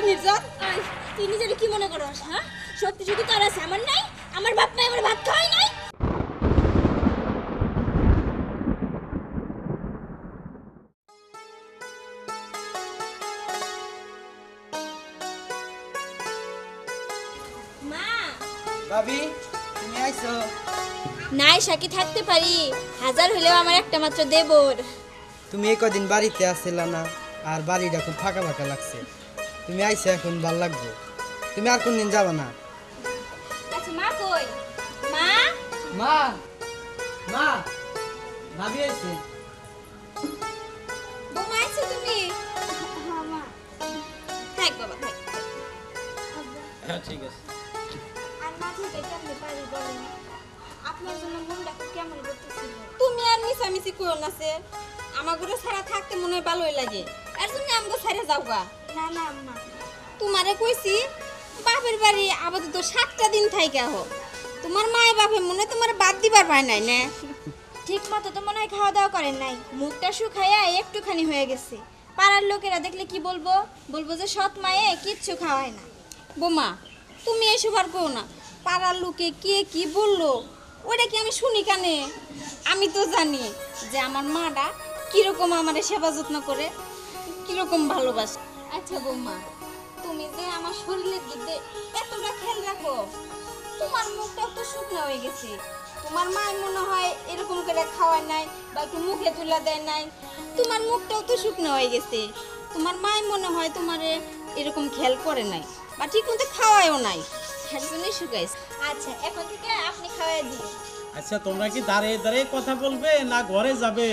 নির্জন তুই নিজের কি মনে করস? হ্যাঁ, সত্যি শুধু তোর আছে, আমার নাই? আমার বাপ নাই আমার ভাত খাওয়াই নাই? মা, ভাবি তুমি আইছো? নাই সাকি থাকতে পারি, হাজার হলেও আমার একটা মাত্র দেবর। তুমি এই কদিন বাড়িতে আসছিলা না, আর বাড়িটা খুব ফাঁকা ফাঁকা লাগছে। তুমি আইছো এখন ভাল লাগবে। তুমি আর কোনদিন যাবা না? আচ্ছা মা কই? মা, মা, মা, ভাবি আইছে। বৌমা আইছো তুমি? হ্যাঁ মা। থাক বাবা থাক। হ্যাঁ ঠিক আছে। আর না থেকে কেমনে পারি বলেন? আপনার জন্য মনটা কেমন করতেছিল। তুমি আর মিছামিছি কইও না সে, আমার ঘরে ছাড়া থাকতে মনে হয় ভালোই লাগে। আর তুমি আমগো ছাড়া যাওগা। না না আম্মা, তোমারে কইছি বাপের বাড়ি আপাতত 7টা দিন থাইকা হো। তোমার মায়ে বাপে মনে তোমার বাদ দিবার পায় নাই না? ঠিক মতো তো মনে হয় খাওয়া দাওয়া করেন নাই, মুখটা শুকাইয়া একটুখানি হয়ে গেছে। পাড়ার লোকেরা দেখলে কি বলবো? বলবো যে সৎ মায়ে কিচ্ছু খাওয়ায় না। বোমা, তুমি এসব আর কো না। পাড়ার লোকে কে কি বললো ওটা কি আমি শুনি কানে? আমি তো জানি যে আমার মাটা কিরকম আমার সেবা যত্ন করে, কিরকম ভালোবাসে। আচ্ছা বৌমা, তুমি যে আমার শরীরের দিকে এতটা খেয়াল রাখো, তোমার মুখটাও তো শুকনো হয়ে গেছে। তোমার মা মনে হয় এরকম করে খাওয়ায় নাই বা একটু মুখে তুলা দেয় নাই। তোমার মুখটাও তো শুকনো হয়ে গেছে। তোমার মাই মনে হয় তোমারে এরকম খেয়াল করে নাই বা ঠিক মতো খাওয়ায়ও নাই, এর জন্যই শুকাইছে। আচ্ছা এখন থেকে আপনি খাওয়াই দিন। আচ্ছা তোমরা কি দাঁড়িয়ে দাঁড়িয়ে কথা বলবে না ঘরে যাবে?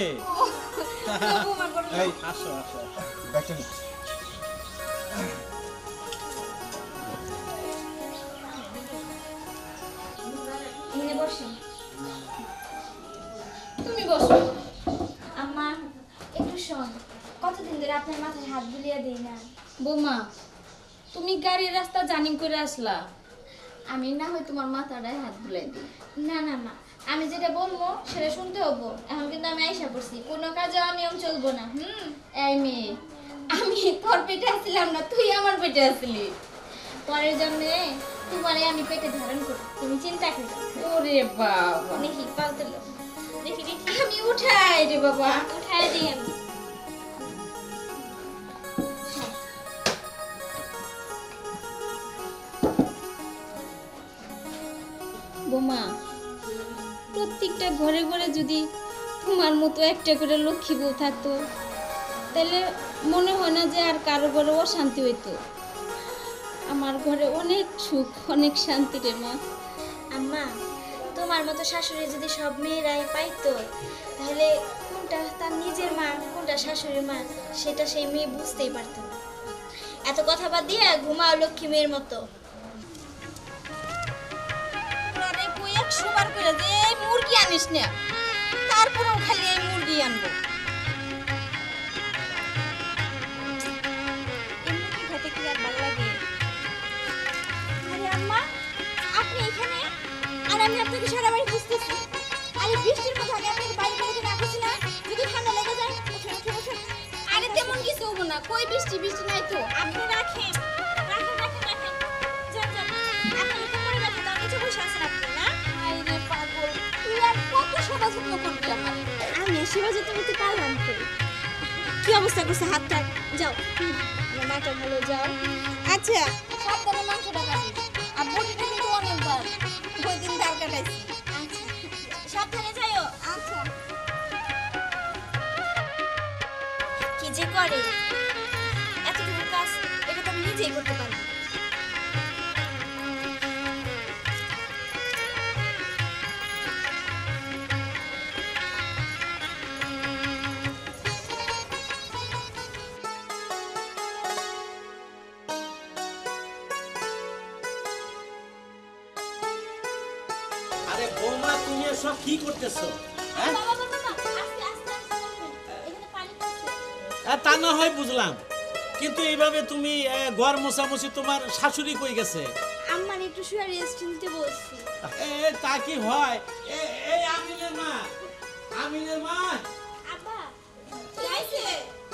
এই আসো আসো দেখেন। এখানে বসেন। তুমি বসো। আম্মা একটু শোন, কতদিন ধরে আপনার মাথায় হাত বুলিয়ে দেই না। বৌমা, তুমি গাড়ির রাস্তা জানি করে আসলা, আমি না হয় তোমার মাথাটায় হাত বুলাই দিই। না না মা, আমি যেটা বলবো সেটা শুনতে হবো। এখন কিন্তু আমি আইসা পড়ছি, কোনো কাজে অনিয়ম চলবো না। এই মেয়ে, আমি তোর পেটে আসছিলাম না, তুই আমার পেটে আসলি। পরের জন্মে তোমারে আমি পেটে ধারণ করি, তুমি চিন্তা করো। ওরে বাবা, দেখি পালতে দেখি দেখি আমি উঠাই রে বাবা, উঠাই দিই আমি। বৌমা, প্রত্যেকটা ঘরে ঘরে যদি তোমার মতো একটা করে লক্ষ্মী বউ থাকতো, তাহলে মনে হয় না যে আর কারো ঘরে অশান্তি হইতো। আমার ঘরে অনেক সুখ, অনেক শান্তি রে মা। আম্মা, তোমার মতো শাশুড়ি যদি সব মেয়েরাই পাইতো, তাহলে কোনটা তার নিজের মা কোনটা শাশুড়ির মা সেটা সেই মেয়ে বুঝতেই পারতো না। এত কথা বাদ দিয়ে ঘুমাও লক্ষ্মী মেয়ের মতো। পুরারে কই 100 বার করে যে এই মুরগি আনিস না, তারপরেও খালি এই মুরগি আনবো। এই মুরগি খেতে কি আর ভালো লাগে? আরে আম্মা, আপনি এখানে আর আমি আপনাকে সারা বাড়ি খুঁজতেছি। আরে বৃষ্টির কথা আগে আপনাকে বাড়ি বাড়িতে রাখছি না, যদি ঠান্ডা লেগে যায়। উঠুন উঠুন উঠুন। আরে তেমন কিছু হবো না, কই বৃষ্টি বৃষ্টি নাই তো। আপনি রাখেন রাখেন রাখেন রাখেন। যান যান, আপনি কোমরে ব্যথা দাও, নিচে বসে আছেন আপনি না? আরে পাগল, তুই আর কত সেবা যত্ন করবি আমার? আমি সেবা যত্ন করতে পারলাম তো। কি অবস্থা করছে হাতটা? যাও, আমার মাটা ভালো, যাও। আচ্ছা সাবধানে মাংসটা কাটিস, আর বটিটা কিন্তু অনেক বার, ওই দিন ধার কাটাইছি। আচ্ছা সাবধানে যাইও। আচ্ছা। কি যে করে এতটুকু কাজ, এটা তো আমি নিজেই করতে পারি। আরে বৌমা তুমি এসব কি করতেছো? হ্যাঁ বাবা বাবা বাবা, আস্তে আস্তে আস্তে করবেন, এখানে পানি পড়ছে। তা না হয় বুঝলাম, কিন্তু এইভাবে তুমি ঘর মোছামুছি তোমার শাশুড়ি কই গেছে? আমার একটু শুয়ে রেস্ট নিতে বলছি। তা কি হয়? এই আমিনের মা, আমিনের মা, আব্বা কি হইছে?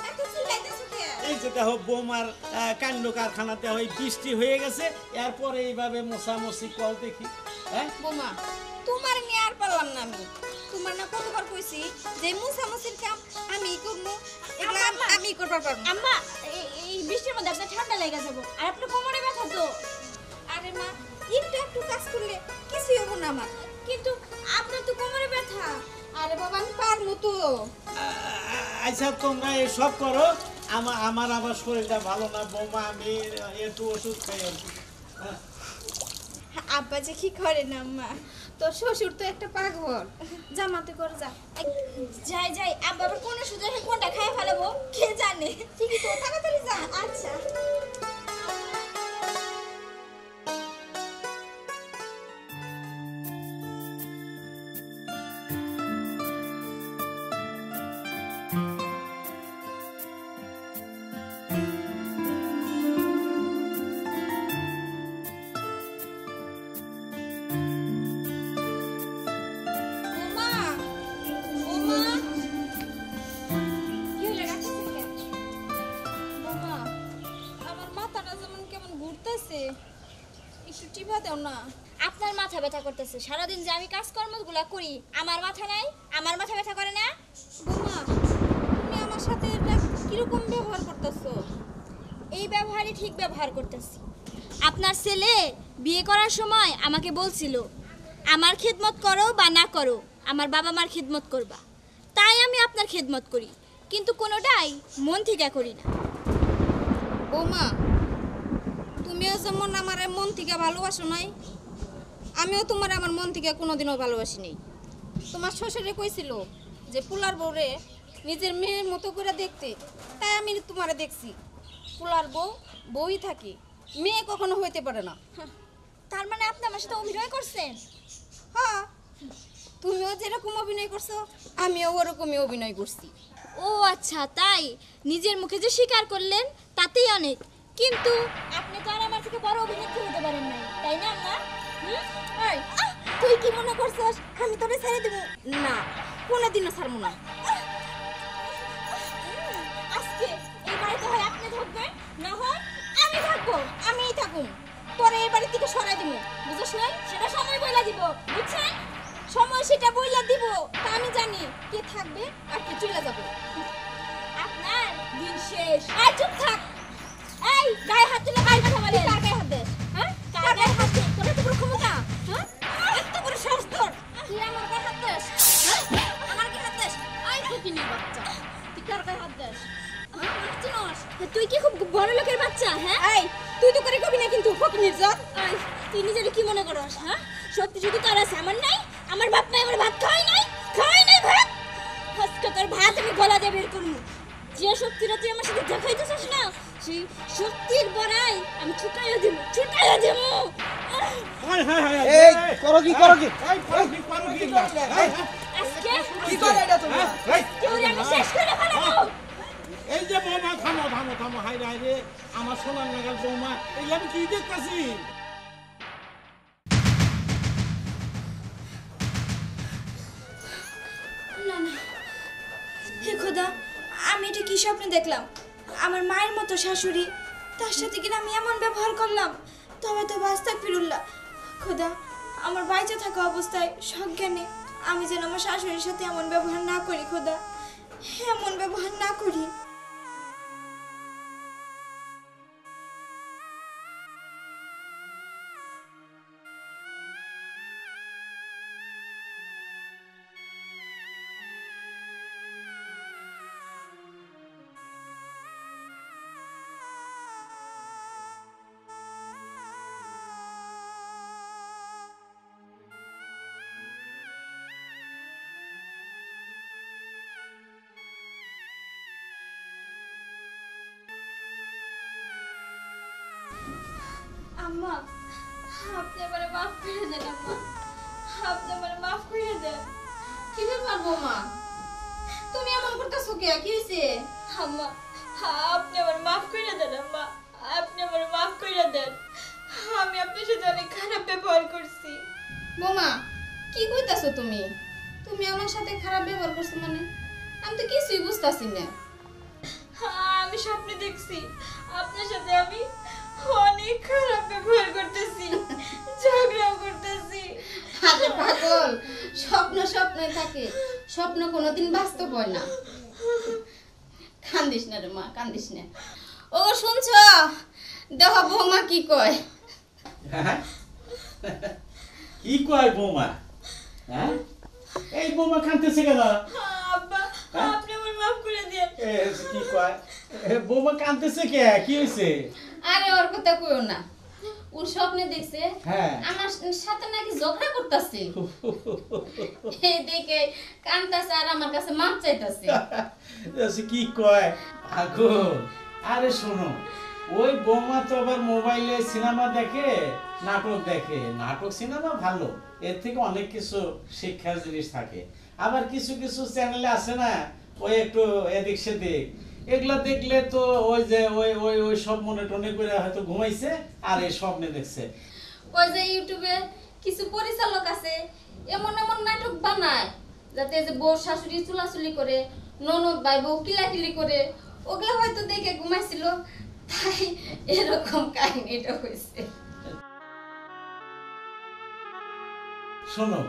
এত চিল্লাইতেছো কে? এই যে দেখো বৌমার কাণ্ড কারখানাতে ওই বৃষ্টি হয়ে গেছে, এরপরে এইভাবে মোছামুছি কল দেখি। হ্যাঁ বোমা তোমার নিয়ে আর পারলাম না আমি। তোমার না কতবার কইছি যে মুসামুসির কাম আমি করব, এগুলা আমি করবার পারবো। আম্মা এই বৃষ্টির মধ্যে আপনার ঠান্ডা লেগে যাবো, আর আপনার কোমরে ব্যথা তো। আরে মা একটু একটু কাজ করলে কিছুই হবো না আমার। কিন্তু আপনার তো কোমরে ব্যথা। আরে বাবা আমি পারবো তো। আচ্ছা তোমরা এসব করো, আমার আবার শরীরটা ভালো না বৌমা, আমি একটু ওষুধ খাই আর কি। হ্যাঁ। আব্বা যে কি করে না আম্মা, তোর শ্বশুর তো একটা পাগল। জামাতে করে যা যাই যাই, আব্বা আবার কোন সুযোগে কোনটা খাই ফেলাবো কে জানে। ঠিকই তো, তাড়াতাড়ি যা। আচ্ছা বোমা বোমা কি হলো, ডাকতেছেন কেন? বোমা আমার মাথাটা যেমন কেমন ঘুরতেছে, একটু টিপা দাও না। আপনার মাথা ব্যথা করতেছে, সারাদিন যে আমি কাজকর্মগুলো করি আমার মাথা নাই, আমার মাথা ব্যথা করে না। বোমা তুমি আমার সাথে এটা কিরকম ব্যবহার করতেছো? এই ব্যবহারই ঠিক ব্যবহার করতেছি। আপনার ছেলে বিয়ে করার সময় আমাকে বলছিল আমার খেদমত করো বা না করো, আমার বাবা মার খেদমত করবা, তাই আমি আপনার খেদমত করি, কিন্তু কোনোটাই মন থেকে করি না। বৌমা তুমিও যেমন আমার মন থেকে ভালোবাসো নাই, আমিও তোমার আমার মন থেকে কোনোদিনও ভালোবাসি নাই। তোমার শ্বশুরে কইছিল যে পোলার বউরে নিজের মেয়ের মতো করে দেখতে, তাই আমি তোমারে দেখছি। পোলার বউ বউই থাকে, মেয়ে কখনো হইতে পারে না। তার মানে আপনি আমার সাথে অভিনয় করছেন? হ্যাঁ তুমিও যেরকম অভিনয় করছো আমিও ওরকমই অভিনয় করছি। ও আচ্ছা, তাই নিজের মুখে যে স্বীকার করলেন তাতেই অনেক, কিন্তু আপনি তো আর আমার থেকে বড় অভিনেত্রী হতে পারেন নাই, তাই না আম্মা? এই, তুই কি মনে করছস আমি তোরে ছেড়ে দেব? না, কোনোদিনও ছাড়বো না। আজকে এই বাড়িতে হয় আপনি থাকবেন, না হয় আমি থাকবো। আমিই থাকুম, তোরে এই বাড়ি থেকে সরাই দিব। বুঝছ নাই? সেটা সময় বইলা দিব, বুঝছেন? সময় সেটা বইলা দিব, তা আমি জানি কে থাকবে আর কে চলে যাবে। আপনার দিন শেষ। আর চুপ থাক। এই গায়ে হাত তুলে গায়ে কথা বলে। কার গায়ে হাত দেস? হ্যাঁ? কার গায়ে হাত দিই? তোর এত বড় ক্ষমতা? হ্যাঁ? এত বড় সাহস তোর? তুই আমার গায়ে হাত দিস? হ্যাঁ? আমার গায়ে হাত দেস? আই ফকিনীর বাচ্চা, তুই কার গায়ে হাত দেস? হ্যাঁ? আমাকে চিনোস? তুই কি খুব বড় লোকের বাচ্চা? হ্যাঁ? এই, তুই তো করে কবি না কিন্তু ফকিনীর জাত। এই, তুই নিজের কি মনে করস? হ্যাঁ, সত্যি যদি তোর আছে, আমার নাই? আমার বাপ মা আমার ভাত খাওয়াই নাই, খাওয়াই নাই ভাত। আজকে তোর ভাত আমি গলা দিয়ে বের করবো। যে শক্তিটা তুই আমার সাথে দেখাইতেছিস না, সেই শক্তির বড়াই আমি ছুটাইয়া দেবো, ছুটাইয়া দেবো। হায় হায় হায় এই করো কি করো কি? এই করো কি করো কি? আজকে কি করে এটা তোমরা? এই, তুই আমি শেষ করে ফেলাবো। এই যে বৌমা থামো থামো থামো, হাই রে হায় রে, আমার সোনার নাগাল বৌমা, এই আমি কি দেখতেছি? না না, হে খোদা, আমি এটা কি স্বপ্নে দেখলাম? আমার মায়ের মতো শাশুড়ি, তার সাথে কিনা আমি এমন ব্যবহার করলাম। তবে তো আস্তাগফিরুল্লাহ। খোদা, আমার বাইচে থাকা অবস্থায় সজ্ঞানে আমি যেন আমার শাশুড়ির সাথে এমন ব্যবহার না করি। খোদা, এমন ব্যবহার না করি। আম্মা, আপনি আমারে মাফ করে দেন আম্মা, আপনি আমারে মাফ করে দেন। কি ব্যাপার বৌমা, তুমি এমন করতেছো কে? কি হয়েছে? আম্মা, আপনি আমার মাফ করে দেন আম্মা, আপনি আমার মাফ করে দেন। আমি আপনার সাথে অনেক খারাপ ব্যবহার করছি। বৌমা কি কইতাছো তুমি? তুমি আমার সাথে খারাপ ব্যবহার করছো মানে? আমি তো কিছুই বুঝতাছি না। আমি স্বপ্নে দেখছি আপনার সাথে আমি অনেক খারাপ ব্যবহার করতেছি, ঝগড়াও করতেছি। আরে পাগল, স্বপ্ন স্বপ্নই থাকে, স্বপ্ন কোনোদিন বাস্তব হয় না। কান্দিস না রে মা, কান্দিস না। ও শুনছ, দেখো বৌমা কি কয়। কি কয় বৌমা? হ্যাঁ, এই বৌমা কাঁদতেছে কেন? আব্বা, আপনি আমার মাফ করে দেন। কি কয়? বৌমা কাঁদতেছে কে? কি হয়েছে? আরে ওর কথা কইও না, ওর স্বপ্নে দেখছে হ্যাঁ। আমার সাথে নাকি ঝগড়া করতেছে, এই দেখে কান্দাছে আর আমার কাছে মাপ চাইতেছে। কি কয়? আগুন, আরে শোনো, ওই বৌমা তো আবার মোবাইলে সিনেমা দেখে, নাটক দেখে। নাটক সিনেমা ভালো, এর থেকে অনেক কিছু শিক্ষার জিনিস থাকে। আবার কিছু কিছু চ্যানেলে আছে না, ওই একটু এদিক সেদিক, এগুলা দেখলে তো ওই যে ওই ওই ওই সব মনে টনে করে হয়তো ঘুমাইছে আর এই স্বপ্নে দেখছে। ওই যে ইউটিউবে কিছু পরিচালক আছে এমন এমন নাটক বানায় যাতে যে বউ শাশুড়ি চুলাচুলি করে, ননদ ভাই বউ কিলাকিলি করে, ওগুলো হয়তো দেখে ঘুমাইছিল, তাই এরকম কাহিনীটা হয়েছে। শোনো,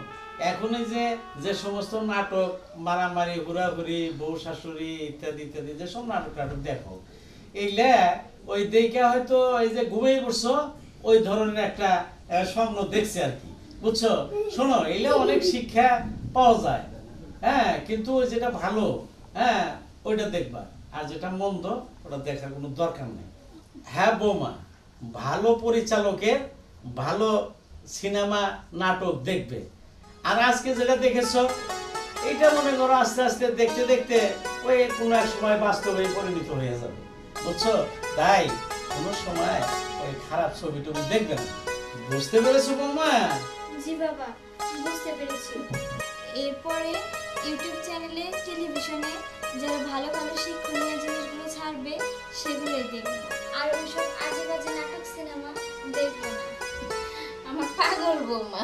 এখন এই যে যে সমস্ত নাটক, মারামারি, হুড়াহুড়ি, বউ শাশুড়ি ইত্যাদি ইত্যাদি যেসব নাটক টাটক দেখো, এইগুলা ওই দেখে হয়তো এই যে ঘুমিয়ে পড়ছো, ওই ধরনের একটা স্বপ্ন দেখছে আর কি, বুঝছো? শোনো, এইগুলা অনেক শিক্ষা পাওয়া যায়, হ্যাঁ, কিন্তু যেটা ভালো, হ্যাঁ, ওইটা দেখবা, আর যেটা মন্দ ওটা দেখার কোনো দরকার নেই। হ্যাঁ বৌমা, ভালো পরিচালকের ভালো সিনেমা নাটক দেখবে। আর আজকে যেটা দেখেছো, এইটা মনে করো আস্তে আস্তে দেখতে দেখতে ওই কোনো এক সময় বাস্তবে পরিণত হয়ে যাবে, বুঝছো? তাই কোনো সময় ওই খারাপ ছবি টবি দেখবে না, বুঝতে পেরেছো বৌমা? জি বাবা, বুঝতে পেরেছি। এরপরে ইউটিউব চ্যানেলে, টেলিভিশনে যারা ভালো ভালো শিক্ষণীয় জিনিসগুলো ছাড়বে সেগুলোই দেখবো, আর ওইসব আজে বাজে নাটক সিনেমা দেখবো না। আমার পাগল বৌমা।